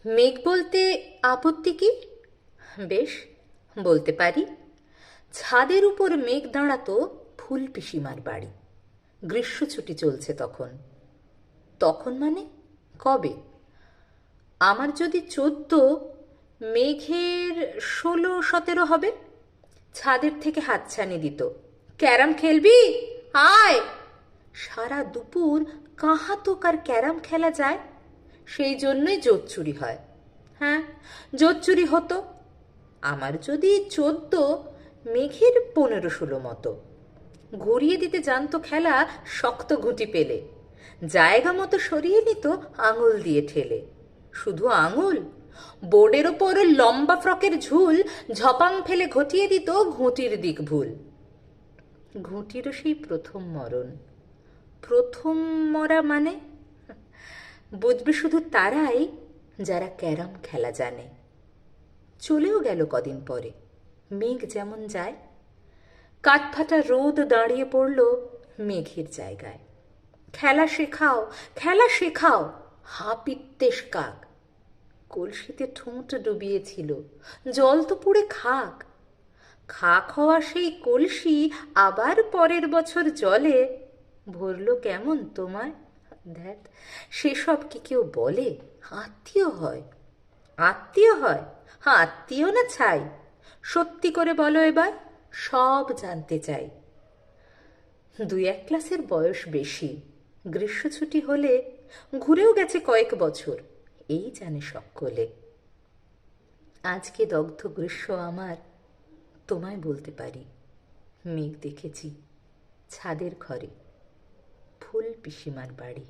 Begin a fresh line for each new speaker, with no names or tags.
মেঘ বলতে আপত্তি কি? বেশ, বলতে পারি। ছাদের উপর মেঘ দাঁড়াতো ফুল পিসিমার বাড়ি। গ্রীষ্ম ছুটি চলছে তখন। তখন মানে কবে? আমার যদি 14, মেঘের 16-17 হবে। ছাদের থেকে হাতছানি দিত, ক্যারাম খেলবি, আয়। সারা দুপুর কাহা তো কার ক্যারাম খেলা যায়। সেই জন্যই জোত চুরি হয়। হ্যাঁ, জোত চুরি হতো। আমার যদি 14, মেঘের 15-16 মতো। ঘুরিয়ে দিতে জানতো খেলা শক্ত ঘুঁটি পেলে। জায়গা মতো সরিয়ে নিত আঙুল দিয়ে ঠেলে। শুধু আঙুল, বোর্ডের ওপর লম্বা ফ্রকের ঝুল ঝপাং ফেলে ঘটিয়ে দিত ঘুঁটির দিক ভুল। ঘুঁটিরও সেই প্রথম মরণ। প্রথম মরা মানে বুঝবে শুধু তারাই যারা ক্যারাম খেলা জানে। চলেও গেল কদিন পরে, মেঘ যেমন যায়। কাঠফাটা রোদ দাঁড়িয়ে পড়ল মেঘের জায়গায়। খেলা শেখাও, খেলা শেখাও, হা পিত্তেশ কাক। কলসিতে ঠোঁট ডুবিয়েছিল, জল তো পুড়ে খাক। খাক হওয়া সেই কলসি আবার পরের বছর জলে ভরল কেমন তোমায়? দেখ, সেসব কি কেউ বলে? আত্মীয় হয়? আত্মীয় হয়? আত্মীয় না ছাই? সত্যি করে বলো এবার, সব জানতে চাই। 2-1 ক্লাসের বয়স বেশি। গ্রীষ্ম ছুটি হলে ঘুরেও গেছে কয়েক বছর, এই জানে সকলে। আজকে দগ্ধ গ্রীষ্ম আমার, তোমায় বলতে পারি। মেঘ দেখেছি ছাদের ঘরে, ফুল পিসিমার বাড়ি।